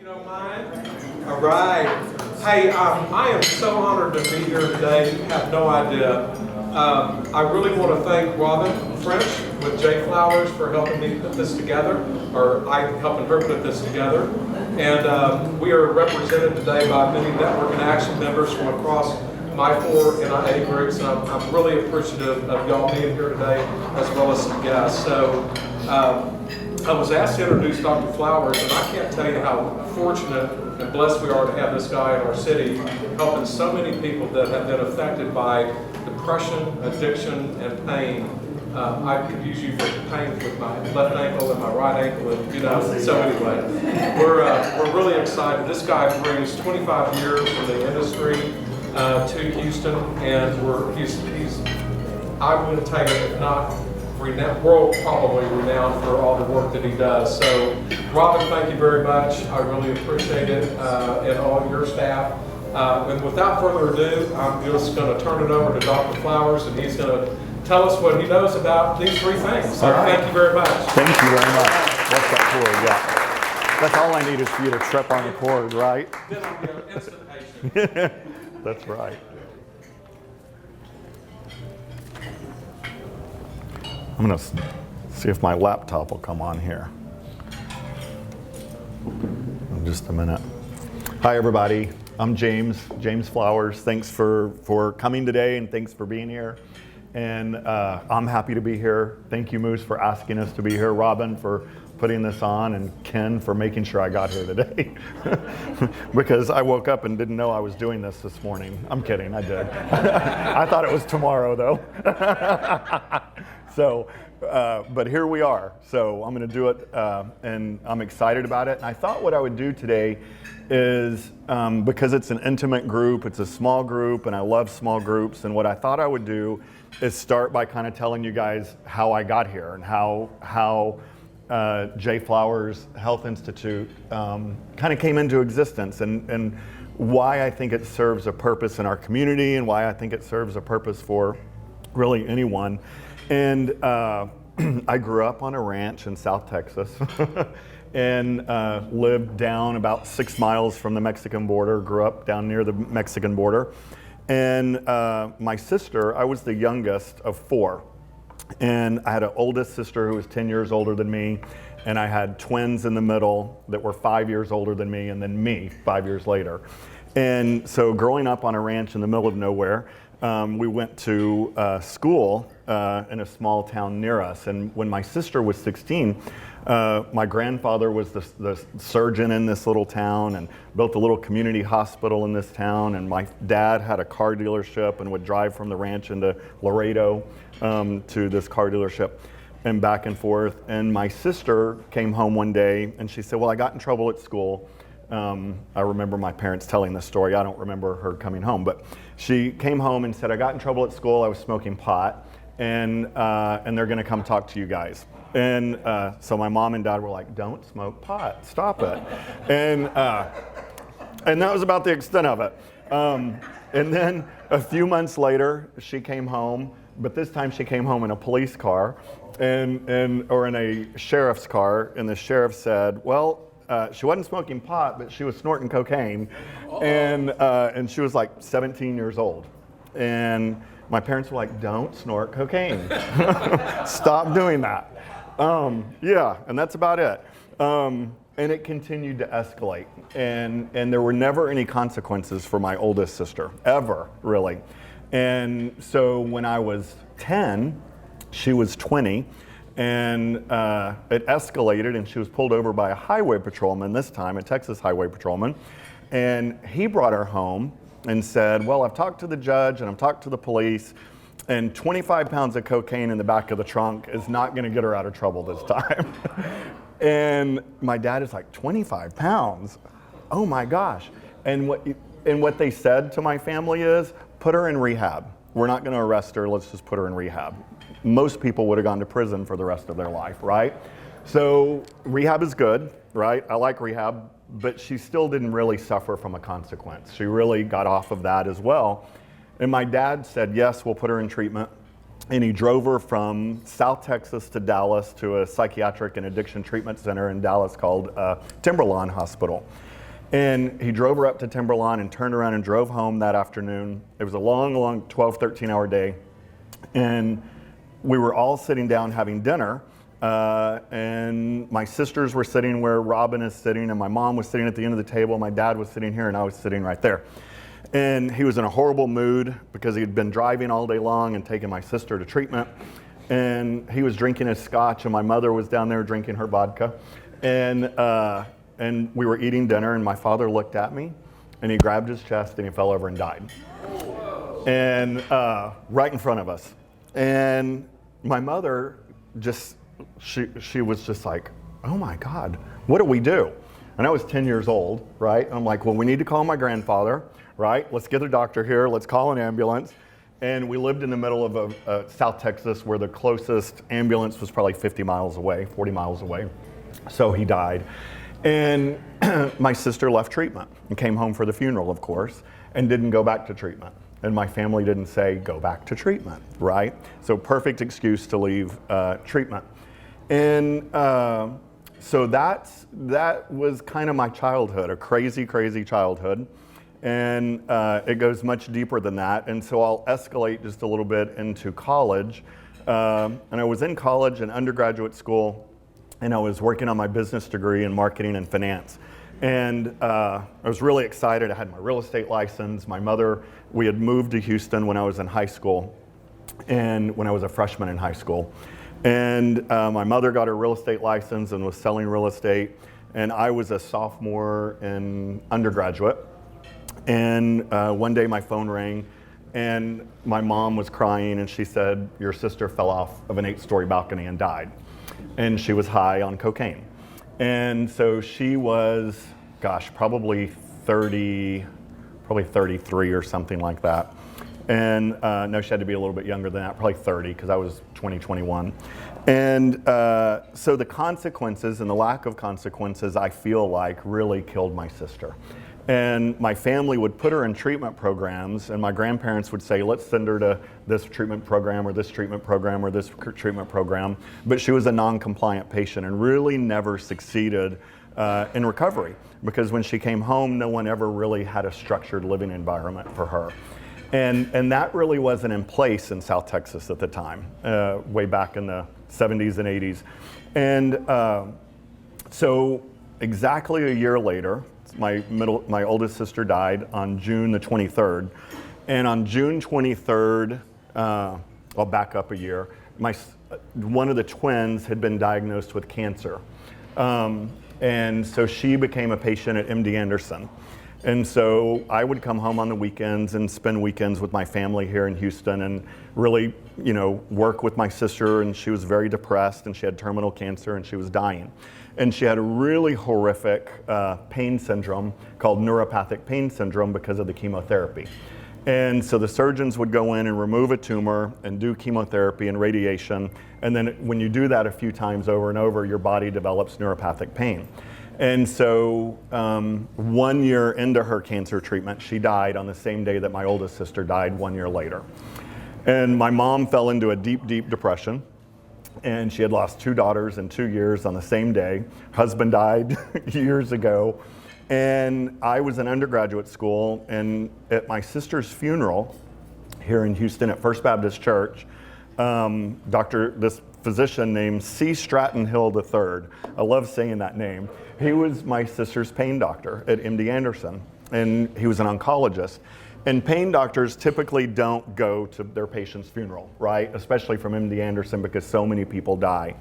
You don't mind? All right. Hey, I am so honored to be here today. You have no idea. I really want to thank Robin French with J Flowers for helping me put this together, or I helping her put this together. And we are represented today by many network and action members from across my 4 NIA groups, and I'm really appreciative of y'all being here today, as well as some guests. So I was asked to introduce Dr. Flowers, and I can't tell you how fortunate and blessed we are to have this guy in our city, helping so many people that have been affected by depression, addiction, and pain. I could use you for pain with my left ankle and my right ankle, and so anyway, we're really excited. This guy brings 25 years from the industry to Houston, and he's I wouldn't tell you, if not world probably renowned for all the work that he does. So, Robin, thank you very much. I really appreciate it, and all your staff. And without further ado, I'm just going to turn it over to Dr. Flowers, and he's going to tell us what he knows about these 3 things. So, thank you very much. Thank you very much. What's that cord? Yeah. That's all I need is for you to trip on the cord, right? Then I'll be an instant patient. That's right. I'm going to see if my laptop will come on here in just a minute. Hi, everybody. I'm James Flowers. Thanks for coming today, and thanks for being here. And I'm happy to be here. Thank you, Moose, for asking us to be here. Robin, for putting this on, and Ken for making sure I got here today. Because I woke up and didn't know I was doing this morning. I'm kidding, I did. I thought it was tomorrow, though. So, but here we are. So I'm going to do it, and I'm excited about it. And I thought what I would do today is, because it's an intimate group, it's a small group, and I love small groups, and what I thought I would do is start by kind of telling you guys how I got here and how J Flowers Health Institute kind of came into existence, and why I think it serves a purpose in our community, and why I think it serves a purpose for really anyone. And I grew up on a ranch in South Texas and lived down about 6 miles from the Mexican border, grew up down near the Mexican border. And my sister, I was the youngest of 4. And I had an oldest sister who was 10 years older than me, and I had twins in the middle that were 5 years older than me, and then me 5 years later. And so growing up on a ranch in the middle of nowhere, we went to school in a small town near us. And when my sister was 16, my grandfather was the surgeon in this little town and built a little community hospital in this town. And my dad had a car dealership and would drive from the ranch into Laredo to this car dealership and back and forth. And my sister came home one day and she said, well, I got in trouble at school. I remember my parents telling this story. I don't remember her coming home, but she came home and said, I got in trouble at school. I was smoking pot, and they're going to come talk to you guys. And so my mom and dad were like, don't smoke pot, stop it. And that was about the extent of it. And then a few months later, she came home, but this time she came home in a police car or in a sheriff's car, and the sheriff said, well, she wasn't smoking pot, but she was snorting cocaine, and she was like 17 years old. And my parents were like, don't snort cocaine. Stop doing that. Yeah, and that's about it. And it continued to escalate. And there were never any consequences for my oldest sister, ever, really. And so when I was 10, she was 20. And it escalated, and she was pulled over by a highway patrolman, this time a Texas highway patrolman. And he brought her home and said, well, I've talked to the judge and I've talked to the police, and 25 pounds of cocaine in the back of the trunk is not going to get her out of trouble this time. And my dad is like, 25 pounds? Oh my gosh. And what they said to my family is, put her in rehab. We're not going to arrest her, let's just put her in rehab. Most people would have gone to prison for the rest of their life, right? So rehab is good, right? I like rehab, but she still didn't really suffer from a consequence. She really got off of that as well. And my dad said, yes, we'll put her in treatment. And he drove her from South Texas to Dallas to a psychiatric and addiction treatment center in Dallas called Timberlawn Hospital. And he drove her up to Timberlawn and turned around and drove home that afternoon. It was a long 12, 13-hour day. And we were all sitting down having dinner. And my sisters were sitting where Robin is sitting, and my mom was sitting at the end of the table. My dad was sitting here, and I was sitting right there. And he was in a horrible mood because he had been driving all day long and taking my sister to treatment. And he was drinking his scotch, and my mother was down there drinking her vodka. And we were eating dinner, and my father looked at me, and he grabbed his chest, and he fell over and died. And right in front of us. And my mother just, she was just like, oh my God, what do we do? And I was 10 years old, right? I'm like, well, we need to call my grandfather, right? Let's get a doctor here. Let's call an ambulance. And we lived in the middle of South Texas, where the closest ambulance was probably 50 miles away, 40 miles away. So he died. And my sister left treatment and came home for the funeral, of course, and didn't go back to treatment. And my family didn't say, go back to treatment, right? So perfect excuse to leave treatment. And so that was kind of my childhood, a crazy, crazy childhood. And it goes much deeper than that. And so I'll escalate just a little bit into college. And I was in college and undergraduate school, and I was working on my business degree in marketing and finance. And I was really excited. I had my real estate license. My mother, we had moved to Houston when I was in high school, and when I was a freshman in high school. And my mother got her real estate license and was selling real estate. And I was a sophomore in undergraduate. And one day my phone rang, and my mom was crying, and she said, your sister fell off of an 8-story balcony and died. And she was high on cocaine. And so she was, gosh, probably 33 or something like that. And no, she had to be a little bit younger than that, probably 30, because I was 21. And so the consequences and the lack of consequences, I feel like, really killed my sister. And my family would put her in treatment programs, and my grandparents would say, let's send her to this treatment program or this treatment program or this treatment program. But she was a non-compliant patient and really never succeeded in recovery, because when she came home, no one ever really had a structured living environment for her. And that really wasn't in place in South Texas at the time, way back in the 70s and 80s. And so exactly a year later, my oldest sister died on June the 23rd. And on June 23rd, I'll back up a year, one of the twins had been diagnosed with cancer. And so she became a patient at MD Anderson. And so I would come home on the weekends and spend weekends with my family here in Houston and really, work with my sister. And she was very depressed, and she had terminal cancer, and she was dying. And she had a really horrific pain syndrome called neuropathic pain syndrome because of the chemotherapy. And so the surgeons would go in and remove a tumor and do chemotherapy and radiation. And then when you do that a few times over and over, your body develops neuropathic pain. And so 1 year into her cancer treatment, she died on the same day that my oldest sister died 1 year later. And my mom fell into a deep, deep depression. And she had lost 2 daughters in 2 years on the same day. Husband died years ago. And I was in undergraduate school, and at my sister's funeral here in Houston at First Baptist Church, this physician named C. Stratton Hill III, I love saying that name, he was my sister's pain doctor at MD Anderson, and he was an oncologist. And pain doctors typically don't go to their patient's funeral, right? Especially from MD Anderson, because so many people die.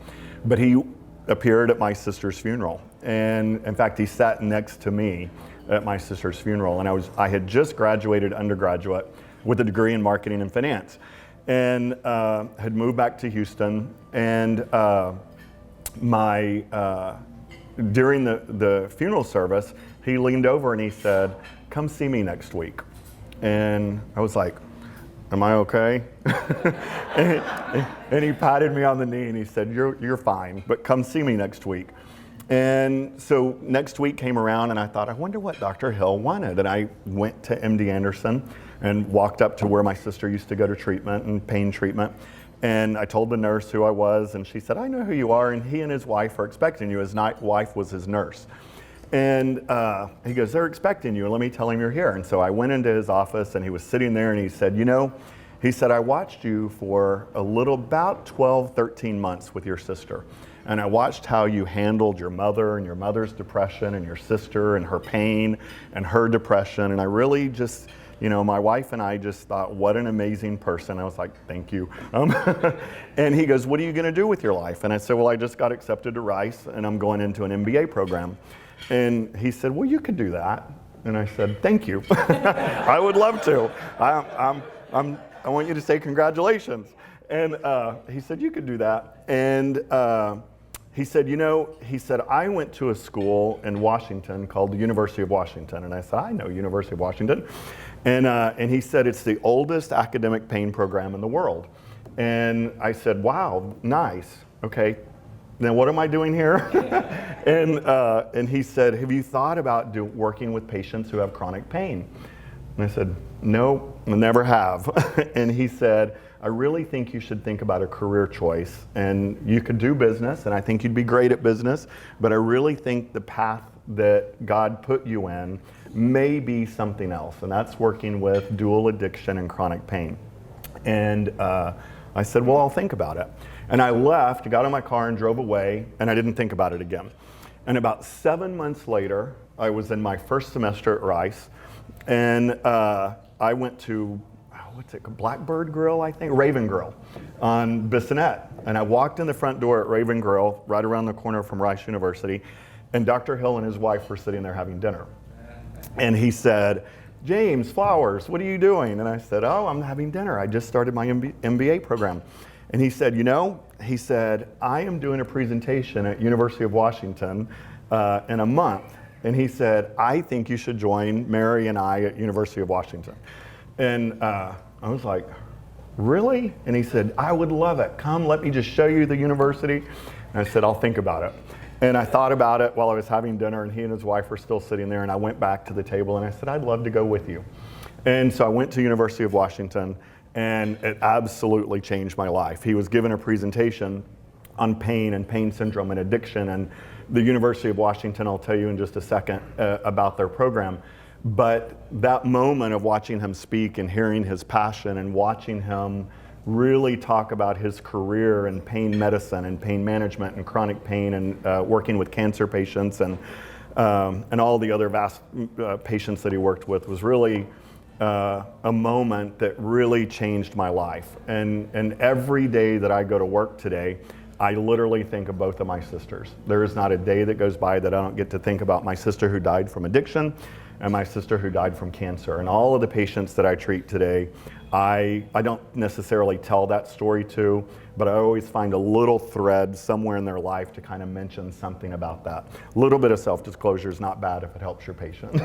But he appeared at my sister's funeral. And in fact, he sat next to me at my sister's funeral. And I had just graduated undergraduate with a degree in marketing and finance, and had moved back to Houston. And during the funeral service, he leaned over and he said, "Come see me next week." And I was like, "Am I okay?" and he patted me on the knee and he said, you're fine, but come see me next week." And so next week came around, and I thought, I wonder what Dr. Hill wanted. And I went to MD Anderson and walked up to where my sister used to go to treatment and pain treatment. And I told the nurse who I was, and she said, "I know who you are, and he and his wife are expecting you." His wife was his nurse. And he goes, they're expecting you, and let me tell him you're here. And so I went into his office, and he was sitting there, and he said, he said, I watched you for about 12, 13 months with your sister. And I watched how you handled your mother and your mother's depression and your sister and her pain and her depression. And I really just, my wife and I just thought, what an amazing person. I was like, thank you. And he goes, what are you going to do with your life? And I said, well, I just got accepted to Rice, and I'm going into an MBA program. And he said, well, you could do that. And I said, thank you. I would love to. I want you to say congratulations. And he said, you could do that. And he said, I went to a school in Washington called the University of Washington. And I said, I know University of Washington. And he said, it's the oldest academic pain program in the world. And I said, wow, nice. Okay, now what am I doing here? And he said, have you thought about working with patients who have chronic pain? And I said, no, I never have. And he said, I really think you should think about a career choice, and you could do business, and I think you'd be great at business, but I really think the path that God put you in may be something else, and that's working with dual addiction and chronic pain. And I said, well, I'll think about it. And I left, got in my car and drove away, and I didn't think about it again. And about 7 months later, I was in my first semester at Rice, and I went to Blackbird Grill, I think, Raven Grill on Bissonnette. And I walked in the front door at Raven Grill, right around the corner from Rice University, and Dr. Hill and his wife were sitting there having dinner. And he said, James Flowers, what are you doing? And I said, oh, I'm having dinner. I just started my MBA program. And he said, he said, I am doing a presentation at University of Washington in a month. And he said, I think you should join Mary and I at University of Washington. And I was like, really? And he said, I would love it. Come, let me just show you the university. And I said, I'll think about it. And I thought about it while I was having dinner, and he and his wife were still sitting there, and I went back to the table and I said, I'd love to go with you. And so I went to University of Washington, and it absolutely changed my life. He was given a presentation on pain and pain syndrome and addiction, and the University of Washington, I'll tell you in just a second about their program. But that moment of watching him speak and hearing his passion and watching him really talk about his career in pain medicine and pain management and chronic pain and working with cancer patients and all the other vast patients that he worked with was really a moment that really changed my life. And every day that I go to work today, I literally think of both of my sisters. There is not a day that goes by that I don't get to think about my sister who died from addiction and my sister who died from cancer. And all of the patients that I treat today, I don't necessarily tell that story to, but I always find a little thread somewhere in their life to kind of mention something about that. A little bit of self-disclosure is not bad if it helps your patient.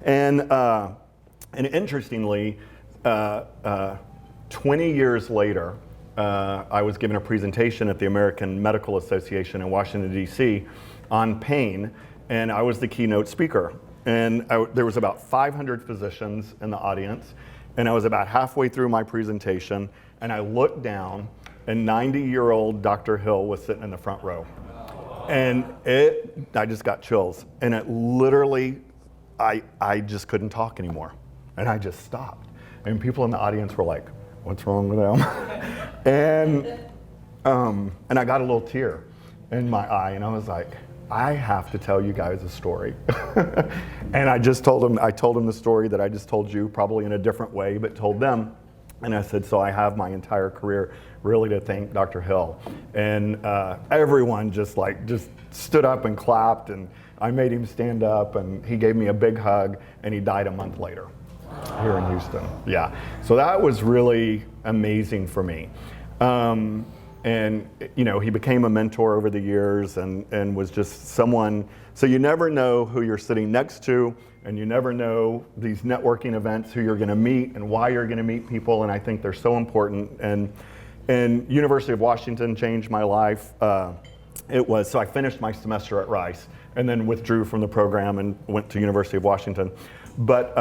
And interestingly, 20 years later, I was given a presentation at the American Medical Association in Washington, D.C. on pain, and I was the keynote speaker. And there was about 500 physicians in the audience, and I was about halfway through my presentation, and I looked down, and 90-year-old Dr. Hill was sitting in the front row. And I just got chills, and it literally, I just couldn't talk anymore, and I just stopped. And people in the audience were like, what's wrong with them? And I got a little tear in my eye, and I was like, I have to tell you guys a story. And I told him the story that I just told you, probably in a different way, but told them. And I said, so I have my entire career really to thank Dr. Hill. And everyone just stood up and clapped, and I made him stand up, and he gave me a big hug, and he died a month later here in Houston. Yeah, so that was really amazing for me. And he became a mentor over the years and was just someone, so you never know who you're sitting next to, and you never know these networking events, who you're gonna meet and why you're gonna meet people, and I think they're so important. And University of Washington changed my life. So I finished my semester at Rice and then withdrew from the program and went to University of Washington. But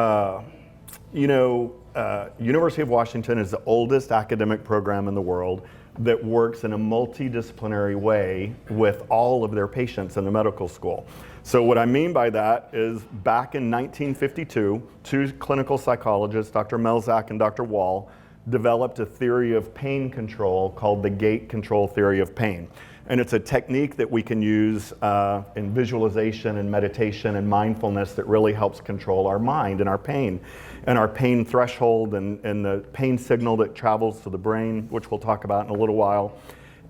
University of Washington is the oldest academic program in the world that works in a multidisciplinary way with all of their patients in the medical school. So what I mean by that is back in 1952, two clinical psychologists, Dr. Melzack and Dr. Wall, developed a theory of pain control called the Gait control theory of pain. And it's a technique that we can use in visualization and meditation and mindfulness that really helps control our mind and our pain threshold and the pain signal that travels to the brain, which we'll talk about in a little while.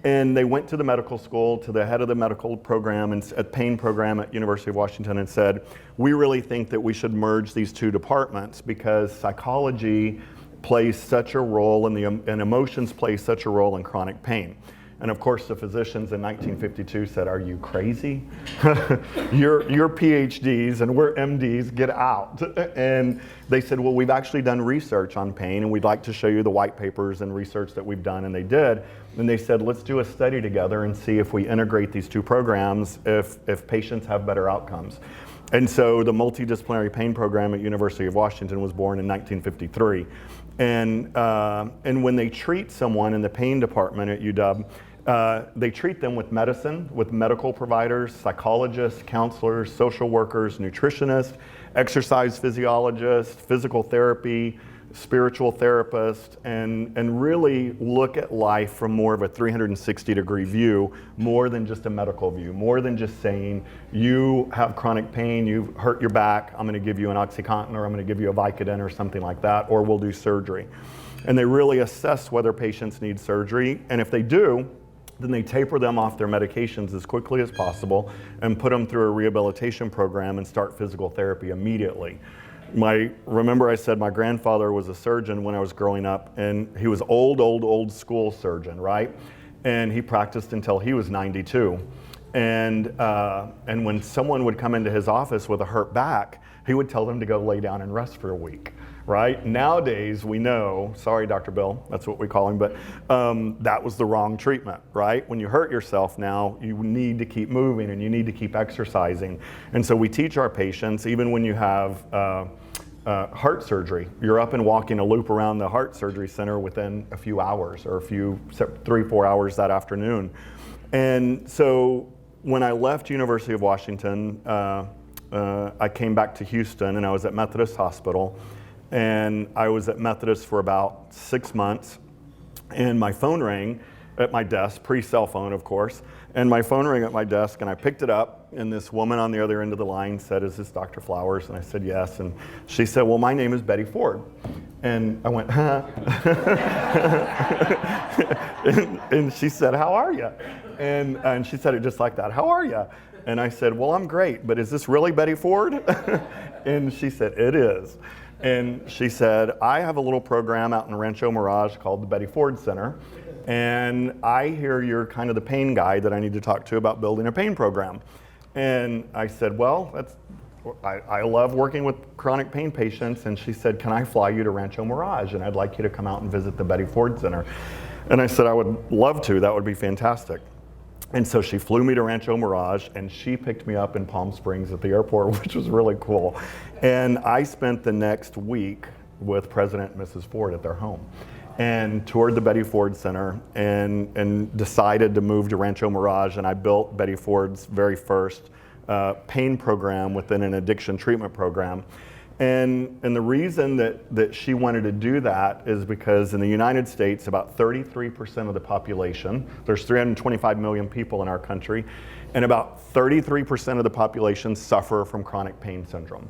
And they went to the medical school, to the head of the medical program and pain program at University of Washington and said, we really think that we should merge these two departments because psychology plays such a role and emotions play such a role in chronic pain. And of course, the physicians in 1952 said, are you crazy? You're PhDs and we're MDs, get out. And they said, well, we've actually done research on pain and we'd like to show you the white papers and research that we've done, and they did. And they said, let's do a study together and see if we integrate these two programs, if patients have better outcomes. And so the multidisciplinary pain program at University of Washington was born in 1953. And when they treat someone in the pain department at UW, they treat them with medicine, with medical providers, psychologists, counselors, social workers, nutritionists, exercise physiologists, physical therapy, spiritual therapist, and really look at life from more of a 360-degree view, more than just a medical view, more than just saying, you have chronic pain, you've hurt your back, I'm gonna give you an OxyContin or I'm gonna give you a Vicodin or something like that, or we'll do surgery. And they really assess whether patients need surgery, and if they do, then they taper them off their medications as quickly as possible and put them through a rehabilitation program and start physical therapy immediately. Remember I said my grandfather was a surgeon when I was growing up, and he was old school surgeon, right? And he practiced until he was 92. And when someone would come into his office with a hurt back, he would tell them to go lay down and rest for a week, right? Nowadays we know, sorry Dr. Bill, that's what we call him, but that was the wrong treatment, right? When you hurt yourself now, you need to keep moving and you need to keep exercising. And so we teach our patients, even when you have heart surgery, you're up and walking a loop around the heart surgery center within a few hours or 3-4 hours that afternoon. And so when I left University of Washington, I came back to Houston and I was at Methodist Hospital. And I was at Methodist for about 6 months, and my phone rang at my desk, pre-cell phone of course, and my phone rang at my desk and I picked it up, and this woman on the other end of the line said, is this Dr. Flowers? And I said, yes. And she said, well, my name is Betty Ford. And I went, huh? and she said, how are you? And she said it just like that, how are you? And I said, well, I'm great, but is this really Betty Ford? And she said, it is. And she said, I have a little program out in Rancho Mirage called the Betty Ford Center, and I hear you're kind of the pain guy that I need to talk to about building a pain program. And I said, well, I love working with chronic pain patients. And she said, can I fly you to Rancho Mirage? And I'd like you to come out and visit the Betty Ford Center. And I said, I would love to, that would be fantastic. And so she flew me to Rancho Mirage, and she picked me up in Palm Springs at the airport, which was really cool. And I spent the next week with President and Mrs. Ford at their home and toured the Betty Ford Center and decided to move to Rancho Mirage. And I built Betty Ford's very first pain program within an addiction treatment program. And the reason that she wanted to do that is because in the United States, about 33% of the population, there's 325 million people in our country, and about 33% of the population suffer from chronic pain syndrome.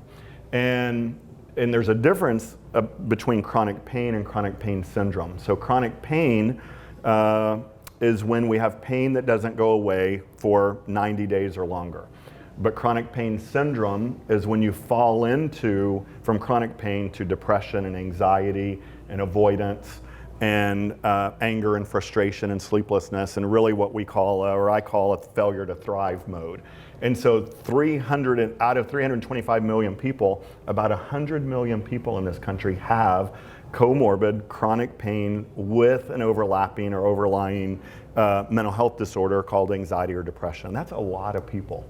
And there's a difference between chronic pain and chronic pain syndrome. So chronic pain is when we have pain that doesn't go away for 90 days or longer. But chronic pain syndrome is when you fall from chronic pain to depression and anxiety and avoidance and anger and frustration and sleeplessness, and really what we call, or I call, a failure to thrive mode. And so out of 325 million people, about 100 million people in this country have comorbid chronic pain with an overlapping or overlying mental health disorder called anxiety or depression. That's a lot of people.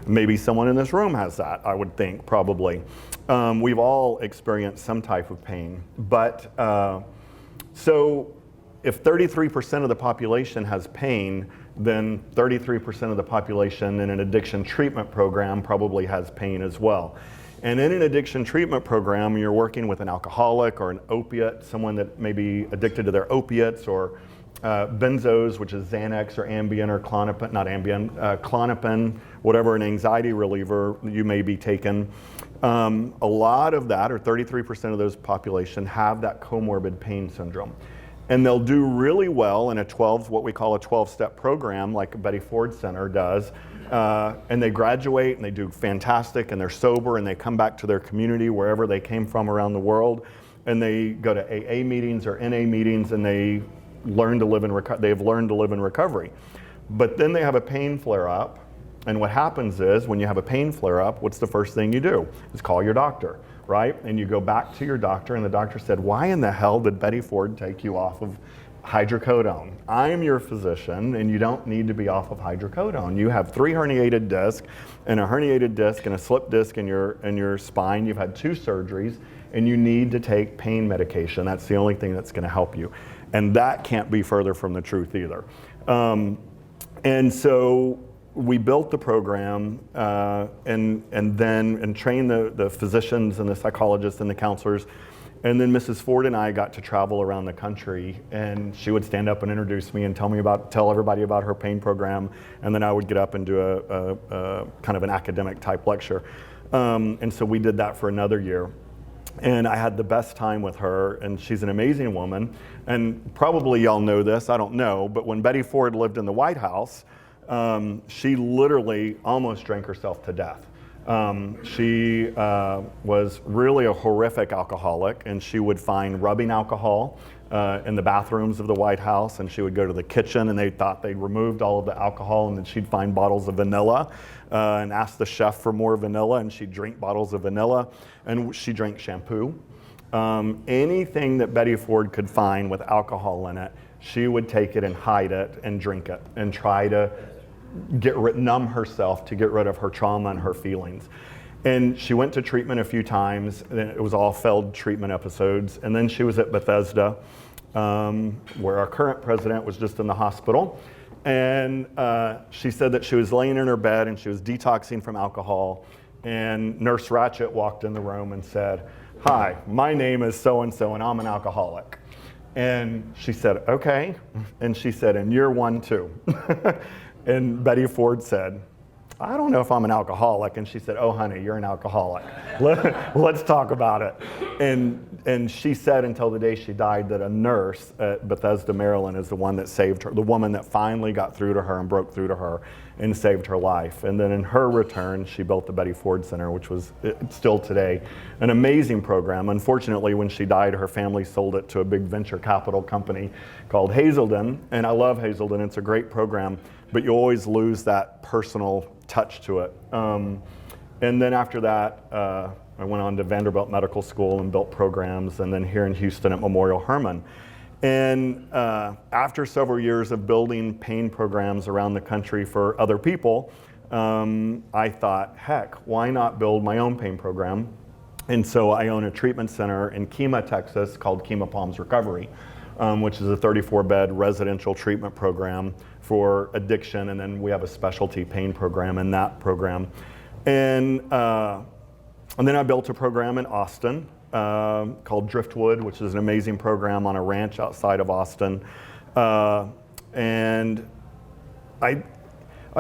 Maybe someone in this room has that, I would think, probably. We've all experienced some type of pain. But so if 33% of the population has pain, then 33% of the population in an addiction treatment program probably has pain as well. And in an addiction treatment program, you're working with an alcoholic or an opiate, someone that may be addicted to their opiates or benzos, which is Xanax or Ambien or Klonopin, not Ambien, Klonopin, whatever, an anxiety reliever you may be taking. A lot of that, or 33% of those population, have that comorbid pain syndrome. And they'll do really well in what we call a 12-step program, like Betty Ford Center does. And they graduate and they do fantastic and they're sober and they come back to their community wherever they came from around the world. And they go to AA meetings or NA meetings and they learn to live in recovery. But then they have a pain flare up. And what happens is when you have a pain flare up, what's the first thing you do? Is call your doctor, right? And you go back to your doctor and the doctor said, why in the hell did Betty Ford take you off of hydrocodone? I'm your physician and you don't need to be off of hydrocodone. You have 3 herniated discs and a herniated disc and a slip disc in your spine. You've had 2 surgeries and you need to take pain medication. That's the only thing that's going to help you. And that can't be further from the truth either. And so we built the program and trained the physicians and the psychologists and the counselors. And then Mrs. Ford and I got to travel around the country, and she would stand up and introduce me and tell everybody about her pain program, and then I would get up and do a kind of an academic type lecture. And so we did that for another year. And I had the best time with her, and she's an amazing woman. And probably y'all know this, I don't know, but when Betty Ford lived in the White House, she literally almost drank herself to death. She was really a horrific alcoholic, and she would find rubbing alcohol in the bathrooms of the White House, and she would go to the kitchen and they thought they'd removed all of the alcohol, and then she'd find bottles of vanilla and ask the chef for more vanilla, and she'd drink bottles of vanilla, and she drank shampoo. Anything that Betty Ford could find with alcohol in it, she would take it and hide it and drink it and try to numb herself to get rid of her trauma and her feelings. And she went to treatment a few times, and it was all failed treatment episodes. And then she was at Bethesda, where our current president was just in the hospital. And she said that she was laying in her bed and she was detoxing from alcohol. And Nurse Ratchet walked in the room and said, "Hi, my name is so-and-so and I'm an alcoholic." And she said, "Okay." And she said, "And you're one too." And Betty Ford said, "I don't know if I'm an alcoholic." And she said, "Oh, honey, you're an alcoholic. Let's talk about it." And she said until the day she died that a nurse at Bethesda, Maryland is the one that saved her, the woman that finally got through to her and broke through to her and saved her life. And then in her return, she built the Betty Ford Center, which was still today an amazing program. Unfortunately, when she died, her family sold it to a big venture capital company called Hazelden. And I love Hazelden, it's a great program, but you always lose that personal touch to it. And then after that, I went on to Vanderbilt Medical School and built programs, and then here in Houston at Memorial Hermann. And after several years of building pain programs around the country for other people, I thought, heck, why not build my own pain program? And so I own a treatment center in Kemah, Texas called Kemah Palms Recovery, which is a 34-bed residential treatment program for addiction, and then we have a specialty pain program in that program. And then I built a program in Austin called Driftwood, which is an amazing program on a ranch outside of Austin. And I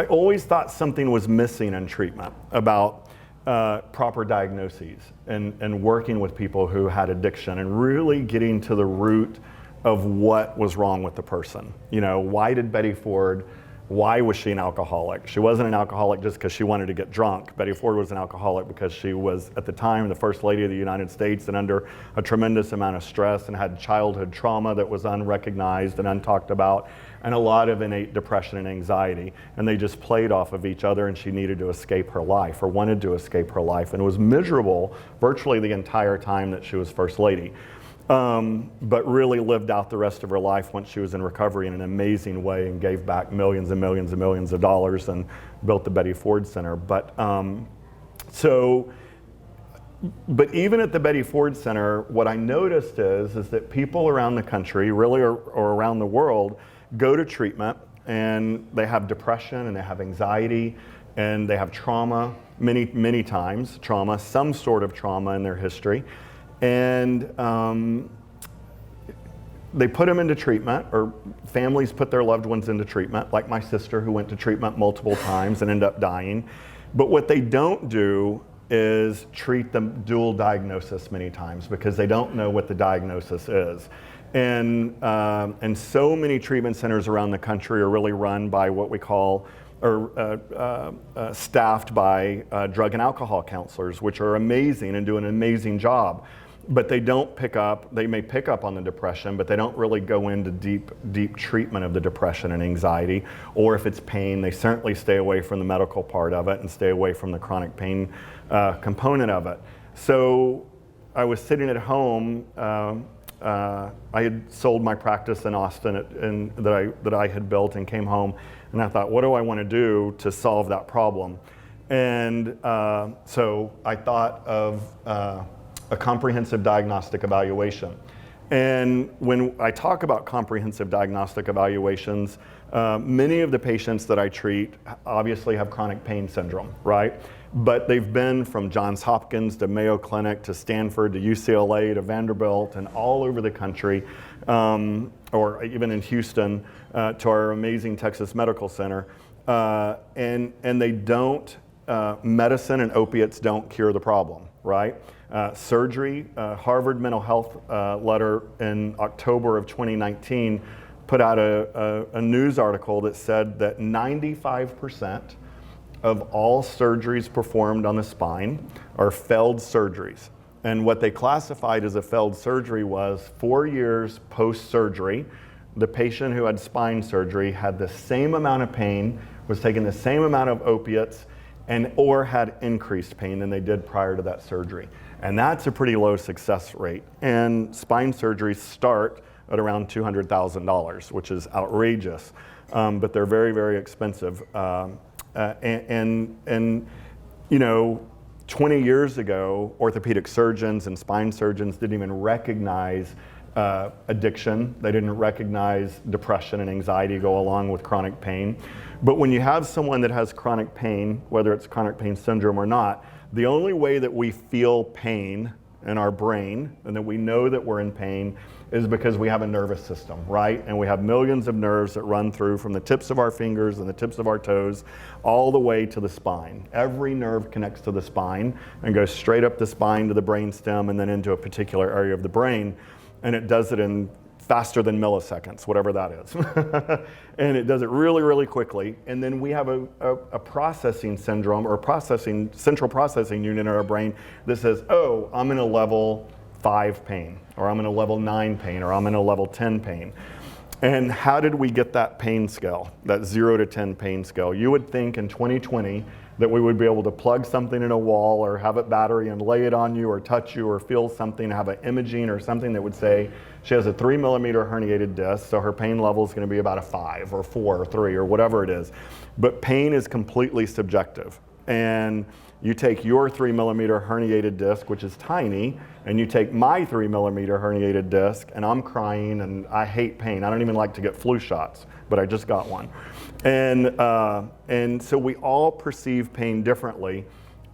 always thought something was missing in treatment about proper diagnoses and working with people who had addiction and really getting to the root of what was wrong with the person. You know, why did Betty Ford, why was she an alcoholic? She wasn't an alcoholic just because she wanted to get drunk. Betty Ford was an alcoholic because she was, at the time, the First Lady of the United States and under a tremendous amount of stress and had childhood trauma that was unrecognized and untalked about, and a lot of innate depression and anxiety. And they just played off of each other, and she needed to escape her life or wanted to escape her life and was miserable virtually the entire time that she was First Lady. but really lived out the rest of her life once she was in recovery in an amazing way and gave back millions and millions and millions of dollars and built the Betty Ford Center. But even at the Betty Ford Center, what I noticed is that people around the country, really or around the world, go to treatment and they have depression and they have anxiety and they have trauma, many times trauma, some sort of trauma in their history. And they put them into treatment, or families put their loved ones into treatment, like my sister who went to treatment multiple times and ended up dying. But what they don't do is treat the dual diagnosis many times because they don't know what the diagnosis is. And so many treatment centers around the country are really run by what we call, or staffed by drug and alcohol counselors, which are amazing and do an amazing job. But they don't pick up, they may pick up on the depression, but they don't really go into deep treatment of the depression and anxiety. Or if it's pain, they certainly stay away from the medical part of it and stay away from the chronic pain component of it. So I was sitting at home, I had sold my practice in Austin that I had built and came home, and I thought, what do I want to do to solve that problem? And so I thought of a comprehensive diagnostic evaluation. And when I talk about comprehensive diagnostic evaluations, many of the patients that I treat obviously have chronic pain syndrome, right? But they've been from Johns Hopkins to Mayo Clinic to Stanford to UCLA to Vanderbilt and all over the country, or even in Houston to our amazing Texas Medical Center. And they don't, medicine and opiates don't cure the problem, right? Surgery, Harvard Mental Health letter in October of 2019 put out a news article that said that 95% of all surgeries performed on the spine are failed surgeries. And what they classified as a failed surgery was 4 years post-surgery, the patient who had spine surgery had the same amount of pain, was taking the same amount of opiates, or had increased pain than they did prior to that surgery. And that's a pretty low success rate. And spine surgeries start at around $200,000, which is outrageous, but they're very, very expensive. And you know, 20 years ago, orthopedic surgeons and spine surgeons didn't even recognize addiction. They didn't recognize depression and anxiety go along with chronic pain. But when you have someone that has chronic pain, whether it's chronic pain syndrome or not, the only way that we feel pain in our brain and that we know that we're in pain is because we have a nervous system, right? And we have millions of nerves that run through from the tips of our fingers and the tips of our toes all the way to the spine. Every nerve connects to the spine and goes straight up the spine to the brainstem and then into a particular area of the brain. And it does it in faster than milliseconds, whatever that is. And it does it really, really quickly. And then we have a processing syndrome or central processing unit in our brain that says, oh, I'm in a level 5 pain, or I'm in a level 9 pain, or I'm in a level 10 pain. And how did we get that pain scale, that 0 to 10 pain scale? You would think in 2020 that we would be able to plug something in a wall or have a battery and lay it on you or touch you or feel something, have an imaging or something that would say she has a 3 millimeter herniated disc, so her pain level is going to be about a 5 or 4 or 3 or whatever it is. But pain is completely subjective. And you take your 3 millimeter herniated disc, which is tiny, and you take my 3 millimeter herniated disc, and I'm crying and I hate pain. I don't even like to get flu shots, but I just got one. And so we all perceive pain differently.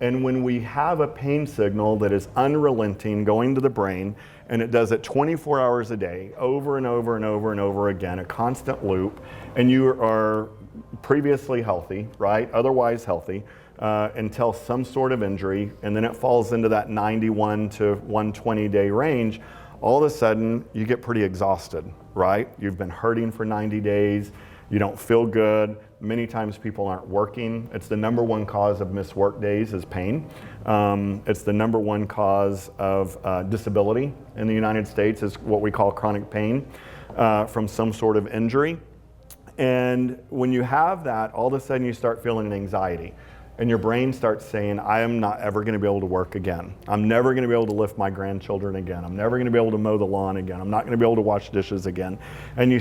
And when we have a pain signal that is unrelenting going to the brain, and it does it 24 hours a day, over and over and over and over again, a constant loop, and you are previously healthy, right? Otherwise healthy, until some sort of injury, and then it falls into that 91 to 120 day range, all of a sudden you get pretty exhausted, right? You've been hurting for 90 days, you don't feel good. Many times people aren't working. It's the number one cause of missed work days is pain. It's the number one cause of disability in the United States is what we call chronic pain from some sort of injury. And when you have that, all of a sudden you start feeling an anxiety. and your brain starts saying, I am not ever going to be able to work again. I'm never going to be able to lift my grandchildren again. I'm never going to be able to mow the lawn again. I'm not going to be able to wash dishes again. And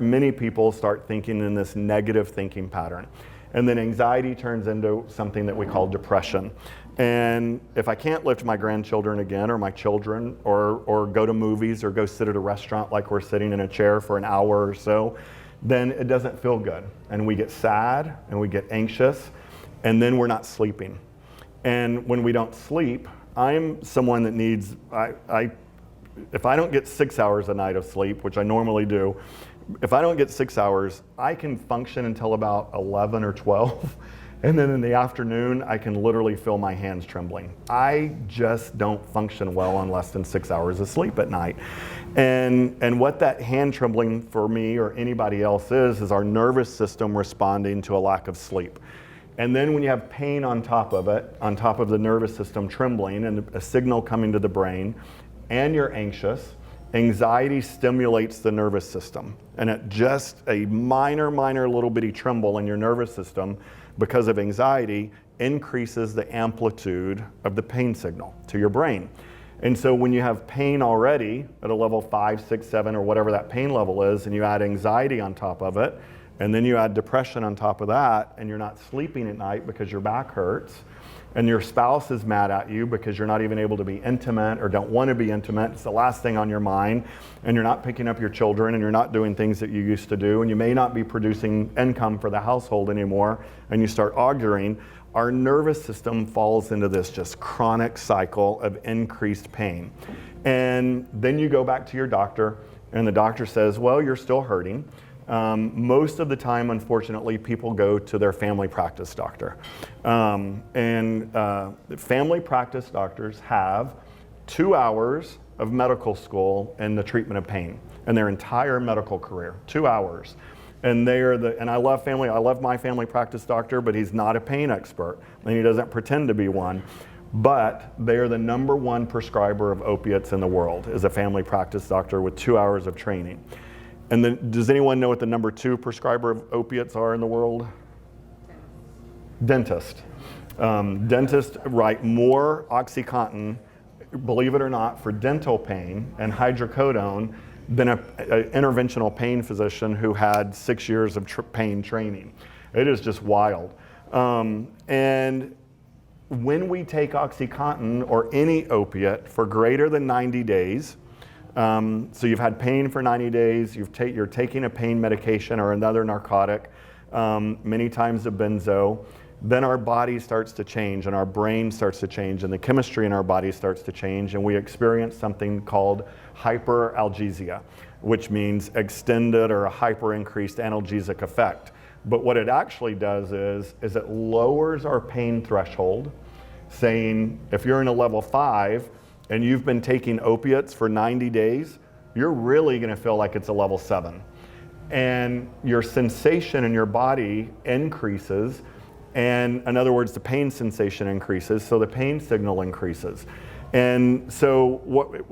many people start thinking in this negative thinking pattern. And then anxiety turns into something that we call depression. And if I can't lift my grandchildren again, or my children, or go to movies, or go sit at a restaurant like we're sitting in a chair for an hour or so, then it doesn't feel good. And we get sad, and we get anxious, and then we're not sleeping. And when we don't sleep, I'm someone that needs, if I don't get 6 hours a night of sleep, which I normally do, if I don't get 6 hours, I can function until about 11 or 12. And then in the afternoon, I can literally feel my hands trembling. I just don't function well on less than 6 hours of sleep at night. And what that hand trembling for me or anybody else is our nervous system responding to a lack of sleep. And then when you have pain on top of it, on top of the nervous system trembling and a signal coming to the brain, and you're anxious, anxiety stimulates the nervous system. And at just a minor little bitty tremble in your nervous system because of anxiety increases the amplitude of the pain signal to your brain. And so when you have pain already at a level 5, 6, 7, or whatever that pain level is, and you add anxiety on top of it, and then you add depression on top of that, and you're not sleeping at night because your back hurts, and your spouse is mad at you because you're not even able to be intimate or don't want to be intimate, it's the last thing on your mind, and you're not picking up your children, and you're not doing things that you used to do, and you may not be producing income for the household anymore, and you start arguing, our nervous system falls into this just chronic cycle of increased pain. And then you go back to your doctor, and the doctor says, well, you're still hurting. Most of the time, unfortunately, people go to their family practice doctor. Family practice doctors have 2 hours of medical school in the treatment of pain in their entire medical career, 2 hours. And I love my family practice doctor, but he's not a pain expert, and he doesn't pretend to be one. But they are the #1 prescriber of opiates in the world, is a family practice doctor with 2 hours of training. And then, does anyone know what the #2 prescriber of opiates are in the world? Dentist. Dentists write more OxyContin, believe it or not, for dental pain and hydrocodone than an interventional pain physician who had 6 years of pain training. It is just wild. And when we take OxyContin or any opiate for greater than 90 days, so you've had pain for 90 days, you're taking a pain medication or another narcotic, many times a benzo, then our body starts to change and our brain starts to change and the chemistry in our body starts to change, and we experience something called hyperalgesia, which means extended or a hyper increased analgesic effect. But what it actually does is it lowers our pain threshold, saying if you're in a level 5 and you've been taking opiates for 90 days, you're really gonna feel like it's a level 7. And your sensation in your body increases, and in other words, the pain sensation increases, so the pain signal increases. And so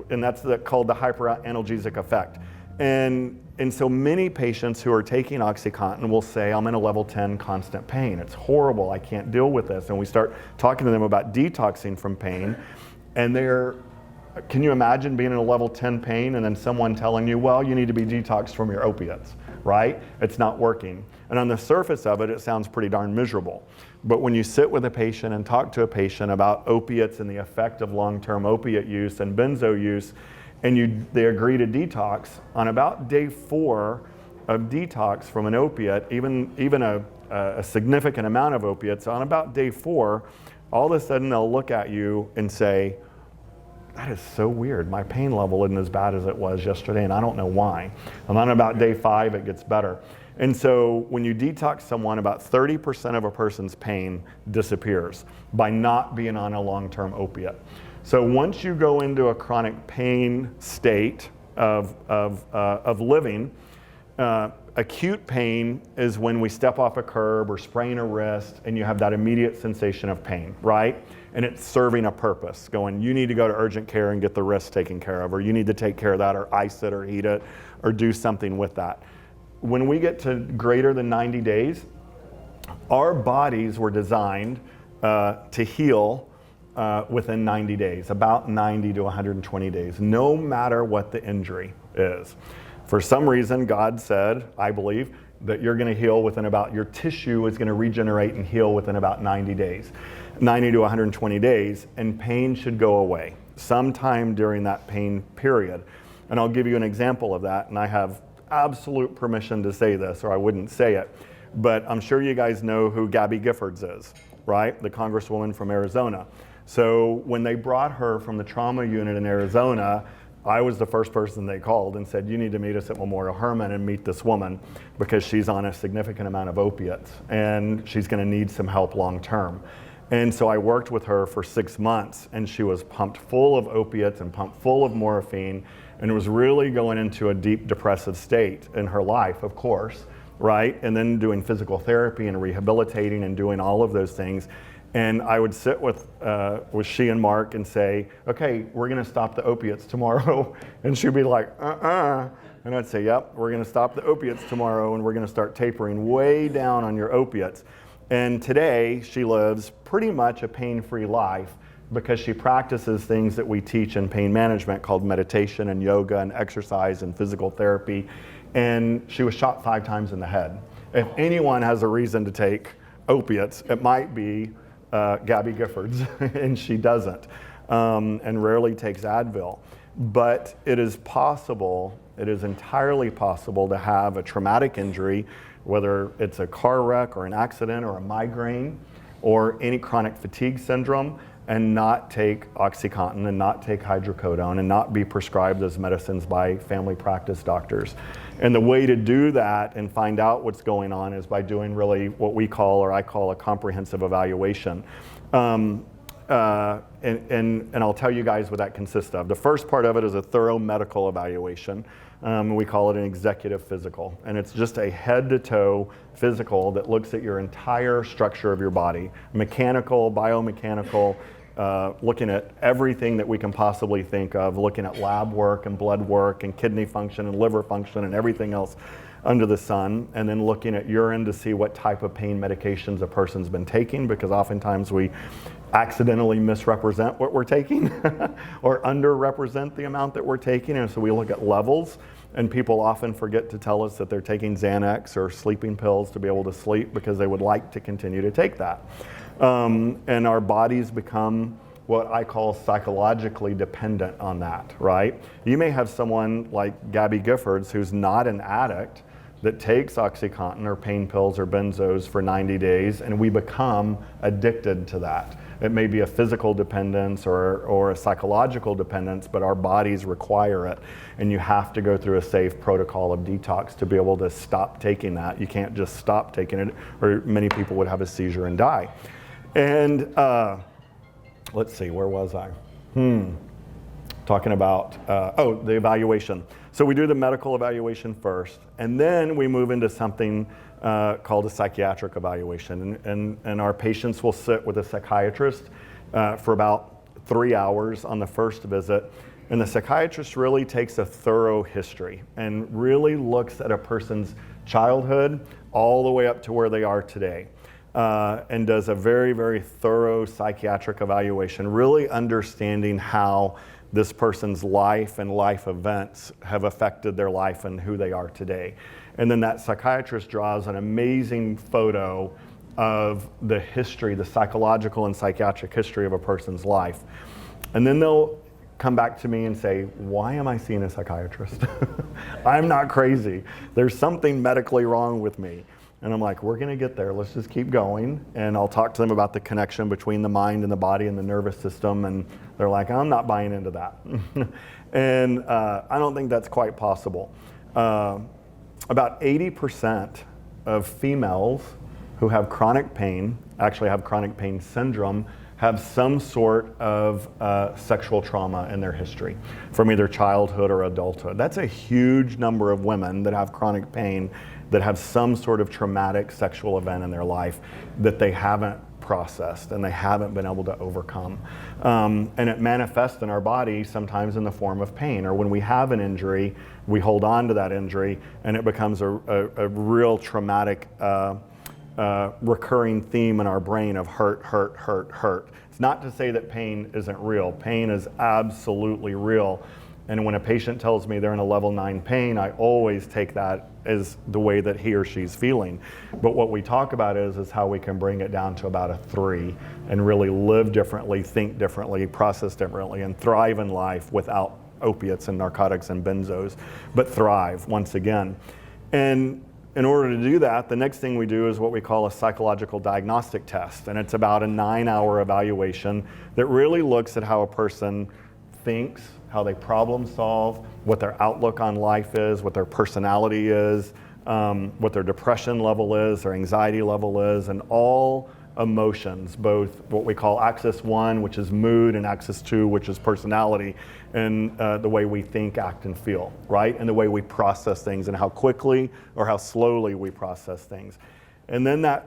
that's called the hyperanalgesic effect. And so many patients who are taking OxyContin will say, I'm in a level 10 constant pain. It's horrible, I can't deal with this. And we start talking to them about detoxing from pain, and can you imagine being in a level 10 pain and then someone telling you, well, you need to be detoxed from your opiates, right? It's not working. And on the surface of it, it sounds pretty darn miserable. But when you sit with a patient and talk to a patient about opiates and the effect of long-term opiate use and benzo use, and they agree to detox, on about day 4 of detox from an opiate, even a significant amount of opiates, on about day 4, all of a sudden they'll look at you and say, that is so weird. My pain level isn't as bad as it was yesterday, and I don't know why. And on about day 5, it gets better. And so when you detox someone, about 30% of a person's pain disappears by not being on a long-term opiate. So once you go into a chronic pain state of living, acute pain is when we step off a curb or sprain a wrist and you have that immediate sensation of pain, right? And it's serving a purpose, going, you need to go to urgent care and get the wrist taken care of, or you need to take care of that, or ice it or heat it, or do something with that. When we get to greater than 90 days, our bodies were designed to heal within 90 days, about 90 to 120 days, no matter what the injury is. For some reason, God said, I believe, that you're going to heal within about, your tissue is going to regenerate and heal within about 90 days, 90 to 120 days, and pain should go away sometime during that pain period. And I'll give you an example of that, and I have absolute permission to say this, or I wouldn't say it, but I'm sure you guys know who Gabby Giffords is, right? The Congresswoman from Arizona. So when they brought her from the trauma unit in Arizona, I was the first person they called and said, you need to meet us at Memorial Hermann and meet this woman because she's on a significant amount of opiates and she's going to need some help long term. And so I worked with her for 6 months, and she was pumped full of opiates and pumped full of morphine, and was really going into a deep depressive state in her life, of course, right? And then doing physical therapy and rehabilitating and doing all of those things. And I would sit with she and Mark and say, okay, we're gonna stop the opiates tomorrow. And she'd be like, And I'd say, yep, we're gonna stop the opiates tomorrow, and we're gonna start tapering way down on your opiates. And today, she lives pretty much a pain-free life because she practices things that we teach in pain management called meditation and yoga and exercise and physical therapy. And she was shot 5 times in the head. If anyone has a reason to take opiates, it might be Gabby Giffords, and she doesn't, and rarely takes Advil. But it is possible, it is entirely possible to have a traumatic injury, whether it's a car wreck or an accident or a migraine or any chronic fatigue syndrome, and not take OxyContin and not take hydrocodone and not be prescribed those medicines by family practice doctors. And the way to do that and find out what's going on is by doing really what we call, or I call, a comprehensive evaluation. And I'll tell you guys what that consists of. The first part of it is a thorough medical evaluation. We call it an executive physical. And it's just a head-to-toe physical that looks at your entire structure of your body, mechanical, biomechanical, looking at everything that we can possibly think of, looking at lab work and blood work and kidney function and liver function and everything else under the sun, and then looking at urine to see what type of pain medications a person's been taking, because oftentimes we accidentally misrepresent what we're taking or underrepresent the amount that we're taking, and so we look at levels, and people often forget to tell us that they're taking Xanax or sleeping pills to be able to sleep because they would like to continue to take that. And our bodies become what I call psychologically dependent on that, right? You may have someone like Gabby Giffords who's not an addict that takes OxyContin or pain pills or benzos for 90 days, and we become addicted to that. It may be a physical dependence or a psychological dependence, but our bodies require it. And you have to go through a safe protocol of detox to be able to stop taking that. You can't just stop taking it, or many people would have a seizure and die. And let's see, where was I? Talking about, the evaluation. So we do the medical evaluation first, and then we move into something called a psychiatric evaluation. And our patients will sit with a psychiatrist for about 3 hours on the first visit. And the psychiatrist really takes a thorough history and really looks at a person's childhood all the way up to where they are today. And does a very, very thorough psychiatric evaluation, really understanding how this person's life and life events have affected their life and who they are today. And then that psychiatrist draws an amazing photo of the history, the psychological and psychiatric history of a person's life. And then they'll come back to me and say, why am I seeing a psychiatrist? I'm not crazy. There's something medically wrong with me. And I'm like, we're gonna get there, let's just keep going. And I'll talk to them about the connection between the mind and the body and the nervous system. And they're like, I'm not buying into that. And I don't think that's quite possible. About 80% of females who have chronic pain, actually have chronic pain syndrome, have some sort of sexual trauma in their history from either childhood or adulthood. That's a huge number of women that have chronic pain that have some sort of traumatic sexual event in their life that they haven't processed and they haven't been able to overcome. And it manifests in our body sometimes in the form of pain, or when we have an injury, we hold on to that injury and it becomes a real traumatic recurring theme in our brain of hurt, hurt, hurt, hurt. It's not to say that pain isn't real. Pain is absolutely real. And when a patient tells me they're in a level 9 pain, I always take that as the way that he or she's feeling. But what we talk about is how we can bring it down to about a 3 and really live differently, think differently, process differently, and thrive in life without opiates and narcotics and benzos, but thrive once again. And in order to do that, the next thing we do is what we call a psychological diagnostic test. And it's about a 9-hour evaluation that really looks at how a person thinks, how they problem solve, what their outlook on life is, what their personality is, what their depression level is, their anxiety level is, and all emotions, both what we call axis 1, which is mood, and axis 2, which is personality, and the way we think, act, and feel, right? And the way we process things and how quickly or how slowly we process things. And then that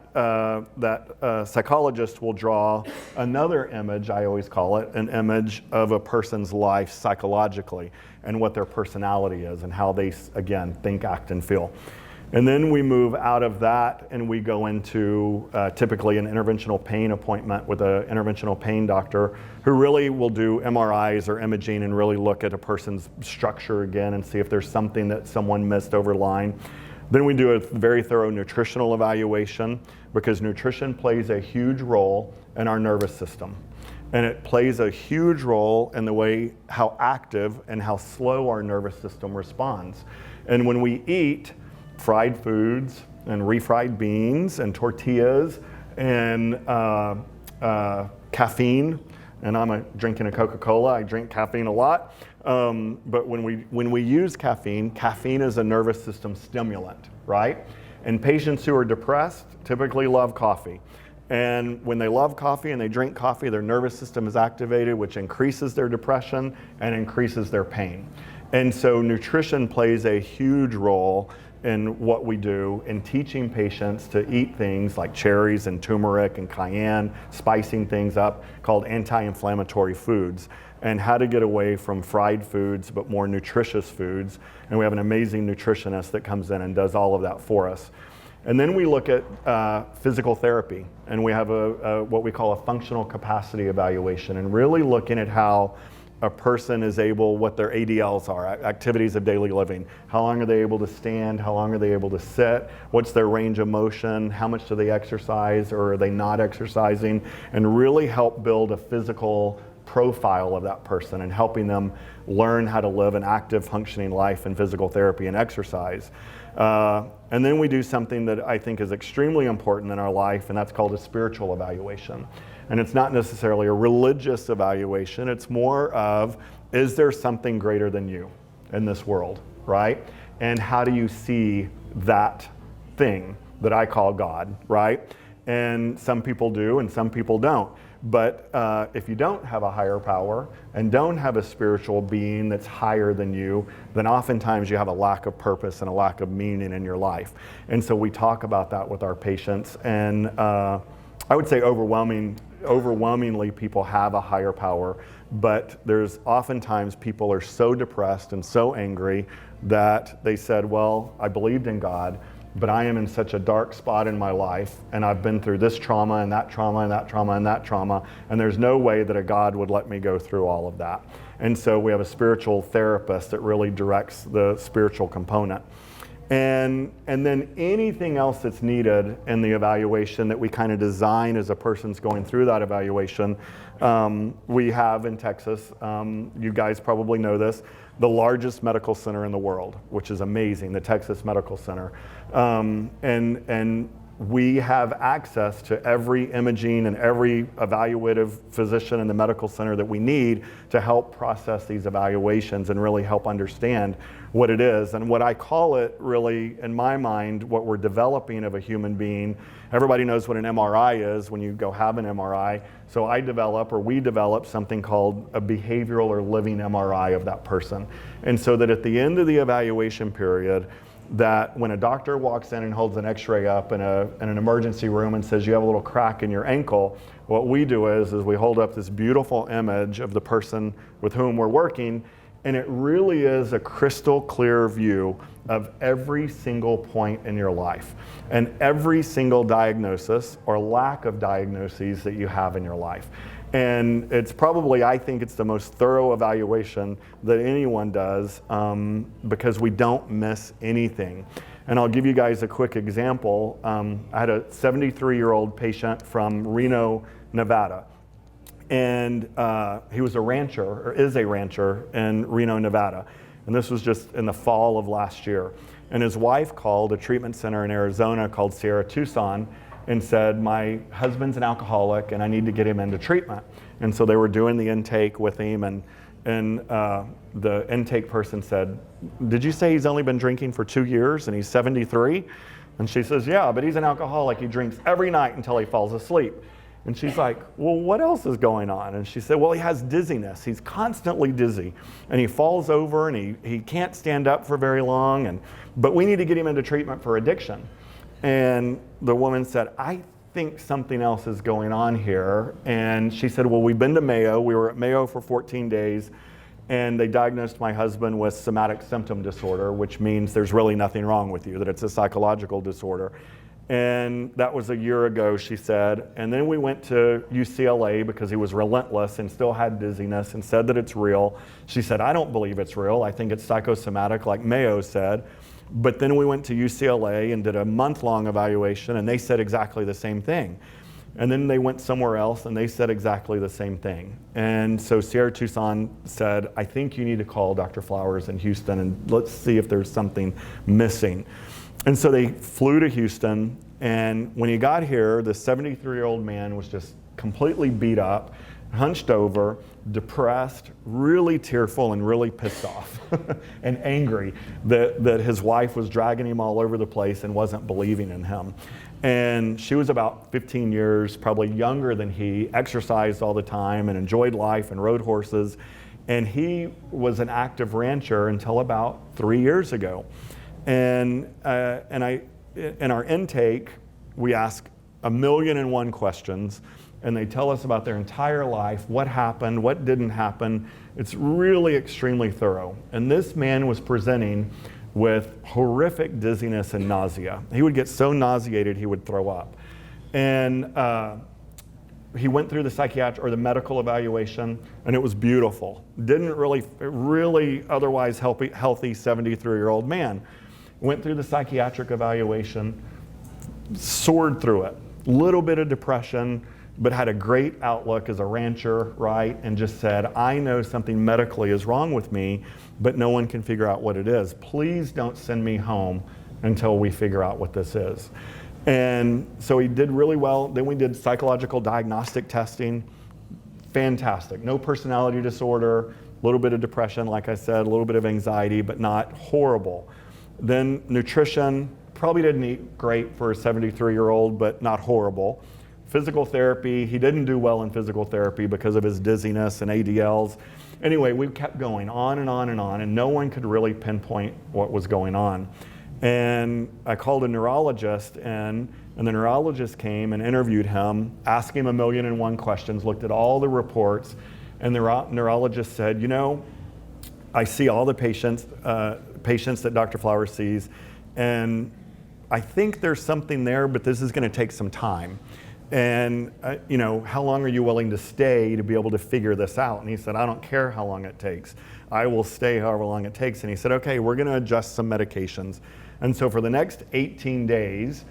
psychologist will draw another image, I always call it, an image of a person's life psychologically and what their personality is and how they, again, think, act, and feel. And then we move out of that and we go into typically an interventional pain appointment with an interventional pain doctor who really will do MRIs or imaging and really look at a person's structure again and see if there's something that someone missed over line. Then we do a very thorough nutritional evaluation because nutrition plays a huge role in our nervous system. And it plays a huge role in the way how active and how slow our nervous system responds. And when we eat fried foods and refried beans and tortillas and caffeine, and I'm drinking a Coca-Cola, I drink caffeine a lot. But when we use caffeine, caffeine is a nervous system stimulant, right? And patients who are depressed typically love coffee. And when they love coffee and they drink coffee, their nervous system is activated, which increases their depression and increases their pain. And so nutrition plays a huge role in what we do in teaching patients to eat things like cherries and turmeric and cayenne, spicing things up, called anti-inflammatory foods, and how to get away from fried foods but more nutritious foods. And we have an amazing nutritionist that comes in and does all of that for us. And then we look at physical therapy, and we have what we call a functional capacity evaluation, and really looking at how a person is able, what their ADLs are, activities of daily living. How long are they able to stand? How long are they able to sit? What's their range of motion? How much do they exercise, or are they not exercising? And really help build a physical profile of that person and helping them learn how to live an active, functioning life in physical therapy and exercise. And then we do something that I think is extremely important in our life, and that's called a spiritual evaluation. And it's not necessarily a religious evaluation, it's more of, is there something greater than you in this world, right? And how do you see that thing that I call God, right? And some people do and some people don't. But if you don't have a higher power and don't have a spiritual being that's higher than you, then oftentimes you have a lack of purpose and a lack of meaning in your life. And so we talk about that with our patients. And I would say overwhelmingly people have a higher power, but there's oftentimes people are so depressed and so angry that they said, well, I believed in God, but I am in such a dark spot in my life, and I've been through this trauma and that trauma and that trauma and that trauma, and there's no way that a God would let me go through all of that. And so we have a spiritual therapist that really directs the spiritual component. And then anything else that's needed in the evaluation that we kind of design as a person's going through that evaluation, we have in Texas, you guys probably know this, the largest medical center in the world, which is amazing, the Texas Medical Center. And we have access to every imaging and every evaluative physician in the medical center that we need to help process these evaluations and really help understand what it is. And what I call it really, in my mind, what we're developing of a human being. Everybody knows what an MRI is when you go have an MRI. So we develop something called a behavioral or living MRI of that person. And so that at the end of the evaluation period, that when a doctor walks in and holds an x-ray up in an emergency room and says you have a little crack in your ankle, what we do is we hold up this beautiful image of the person with whom we're working, And it really is a crystal clear view of every single point in your life and every single diagnosis or lack of diagnoses that you have in your life. And it's probably, I think it's the most thorough evaluation that anyone does because we don't miss anything. And I'll give you guys a quick example. I had a 73-year-old patient from Reno, Nevada. And he was a rancher, or is a rancher in Reno, Nevada. And this was just in the fall of last year. And his wife called a treatment center in Arizona called Sierra Tucson and said, my husband's an alcoholic and I need to get him into treatment. And so they were doing the intake with him, and the intake person said, did you say he's only been drinking for 2 years and he's 73? And she says, yeah, but he's an alcoholic. He drinks every night until he falls asleep. And she's like, well, what else is going on? And she said, well, he has dizziness. He's constantly dizzy. And he falls over and he can't stand up for very long. But we need to get him into treatment for addiction. And the woman said, I think something else is going on here. And she said, well, we've been to Mayo. We were at Mayo for 14 days. And they diagnosed my husband with somatic symptom disorder, which means there's really nothing wrong with you, that it's a psychological disorder. And that was a year ago, she said. And then we went to UCLA because he was relentless and still had dizziness and said that it's real. She said, I don't believe it's real. I think it's psychosomatic, like Mayo said. But then we went to UCLA and did a month-long evaluation, and they said exactly the same thing. And then they went somewhere else, and they said exactly the same thing. And so Sierra Tucson said, I think you need to call Dr. Flowers in Houston, and let's see if there's something missing. And so they flew to Houston, and when he got here, the 73-year-old man was just completely beat up, hunched over, depressed, really tearful, and really pissed off and angry that his wife was dragging him all over the place and wasn't believing in him. And she was about 15 years, probably younger than he, exercised all the time and enjoyed life and rode horses. And he was an active rancher until about 3 years ago. And in our intake, we ask 1,000,001 questions, and they tell us about their entire life, what happened, what didn't happen. It's really extremely thorough. And this man was presenting with horrific dizziness and nausea. He would get so nauseated he would throw up. And he went through the psychiatric or the medical evaluation, and it was beautiful. Didn't really otherwise healthy 73-year-old man. Went through the psychiatric evaluation, soared through it. Little bit of depression, but had a great outlook as a rancher, right? And just said, I know something medically is wrong with me, but no one can figure out what it is. Please don't send me home until we figure out what this is. And so he did really well. Then we did psychological diagnostic testing. Fantastic. No personality disorder, a little bit of depression, like I said, a little bit of anxiety, but not horrible. Then nutrition, probably didn't eat great for a 73-year-old, but not horrible. Physical therapy, he didn't do well in physical therapy because of his dizziness and ADLs. Anyway, we kept going on and on and on, and no one could really pinpoint what was going on. And I called a neurologist, and the neurologist came and interviewed him, asked him 1,000,001 questions, looked at all the reports, and the neurologist said, you know, I see all the patients that Dr. Flowers sees, and I think there's something there, but this is going to take some time. And, you know, how long are you willing to stay to be able to figure this out? And he said, I don't care how long it takes. I will stay however long it takes. And he said, okay, we're going to adjust some medications. And so for the next 18 days,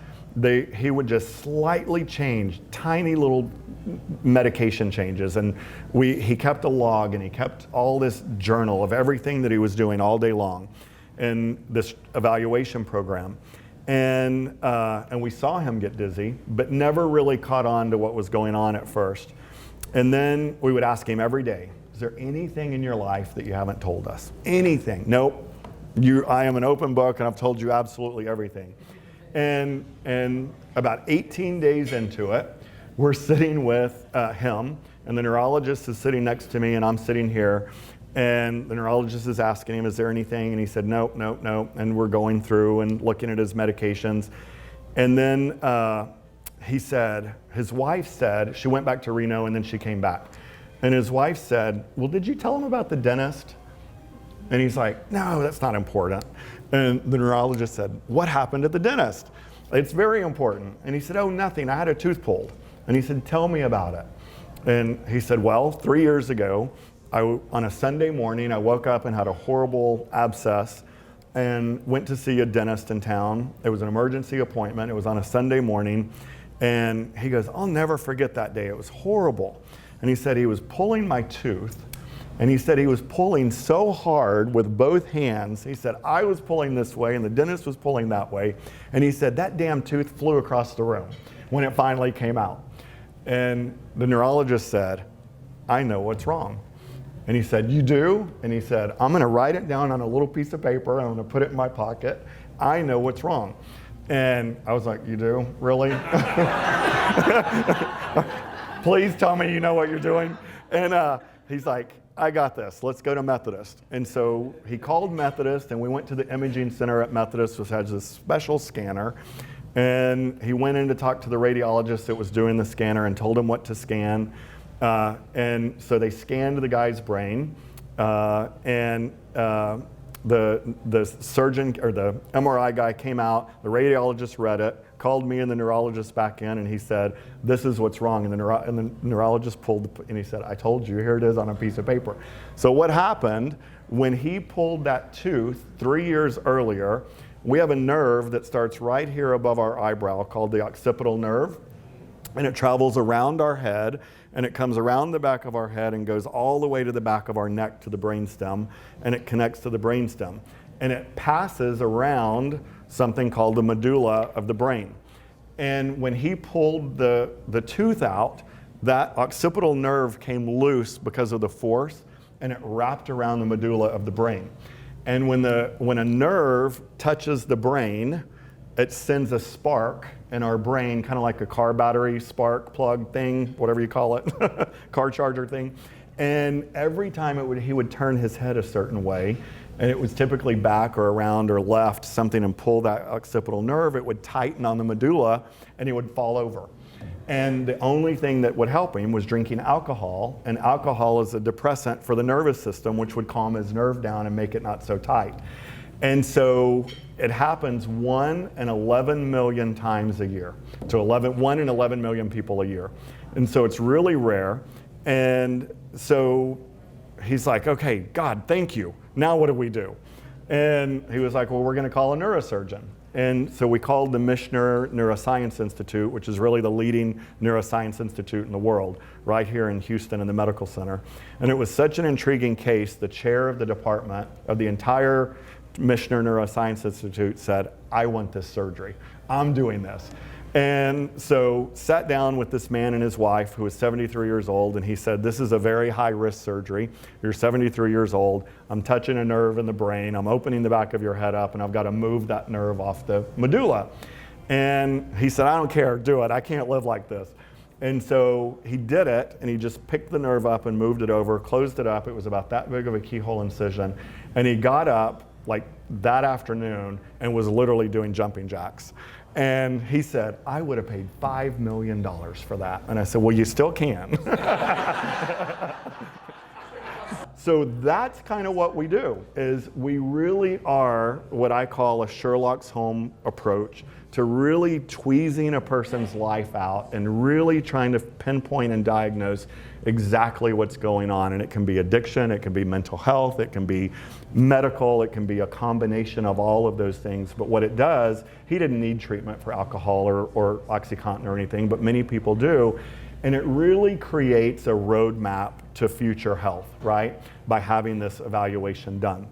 he would just slightly change, tiny little medication changes. And he kept a log, and he kept all this journal of everything that he was doing all day long in this evaluation program. And we saw him get dizzy, but never really caught on to what was going on at first. And then we would ask him every day, is there anything in your life that you haven't told us? Anything? Nope. I am an open book, and I've told you absolutely everything. And about 18 days into it, we're sitting with him, and the neurologist is sitting next to me, and I'm sitting here. And the neurologist is asking him, is there anything? And he said, nope, nope, nope. And we're going through and looking at his medications. And then he said, his wife said, she went back to Reno and then she came back. And his wife said, well, did you tell him about the dentist? And he's like, no, that's not important. And the neurologist said, what happened at the dentist? It's very important. And he said, oh, nothing, I had a tooth pulled. And he said, tell me about it. And he said, well, 3 years ago, on a Sunday morning, I woke up and had a horrible abscess and went to see a dentist in town. It was an emergency appointment. It was on a Sunday morning. And he goes, I'll never forget that day. It was horrible. And he said he was pulling my tooth. And he said he was pulling so hard with both hands. He said, I was pulling this way and the dentist was pulling that way. And he said, that damn tooth flew across the room when it finally came out. And the neurologist said, I know what's wrong. And he said, you do? And he said, I'm gonna write it down on a little piece of paper and I'm gonna put it in my pocket. I know what's wrong. And I was like, you do? Really? Please tell me you know what you're doing. And he's like, I got this, let's go to Methodist. And so he called Methodist and we went to the imaging center at Methodist, which has this special scanner. And he went in to talk to the radiologist that was doing the scanner and told him what to scan. And so they scanned the guy's brain, and the surgeon or the MRI guy came out, the radiologist read it, called me and the neurologist back in, and he said, this is what's wrong. And the neurologist pulled, and he said, I told you, here it is on a piece of paper. So what happened when he pulled that tooth 3 years earlier, we have a nerve that starts right here above our eyebrow called the occipital nerve, and it travels around our head, and it comes around the back of our head and goes all the way to the back of our neck to the brainstem, and it connects to the brainstem. And it passes around something called the medulla of the brain. And when he pulled the tooth out, that occipital nerve came loose because of the force, and it wrapped around the medulla of the brain. And when a nerve touches the brain, it sends a spark in our brain, kind of like a car battery spark plug thing, whatever you call it, car charger thing. And every time he would turn his head a certain way, and it was typically back or around or left, something, and pull that occipital nerve, it would tighten on the medulla and he would fall over. And the only thing that would help him was drinking alcohol, and alcohol is a depressant for the nervous system, which would calm his nerve down and make it not so tight. And so it happens 1 in 11 million times a year. So 1 in 11 million people a year. And so it's really rare. And so he's like, okay, God, thank you. Now what do we do? And he was like, well, we're going to call a neurosurgeon. And so we called the Michener Neuroscience Institute, which is really the leading neuroscience institute in the world, right here in Houston in the medical center. And it was such an intriguing case, the chair of the department of the entire Michener Neuroscience Institute said, I want this surgery. I'm doing this. And so sat down with this man and his wife, who was 73 years old, and he said, this is a very high-risk surgery. You're 73 years old. I'm touching a nerve in the brain. I'm opening the back of your head up, and I've got to move that nerve off the medulla. And he said, I don't care. Do it. I can't live like this. And so he did it, and he just picked the nerve up and moved it over, closed it up. It was about that big of a keyhole incision. And he got up like that afternoon and was literally doing jumping jacks. And he said, I would have paid $5 million for that. And I said, well, you still can. So that's kind of what we do, is we really are what I call a Sherlock's Holmes approach to really tweezing a person's life out and really trying to pinpoint and diagnose exactly what's going on. And it can be addiction, it can be mental health, it can be medical, it can be a combination of all of those things. But what it does, he didn't need treatment for alcohol or OxyContin or anything, but many people do. And it really creates a roadmap to future health, right? By having this evaluation done.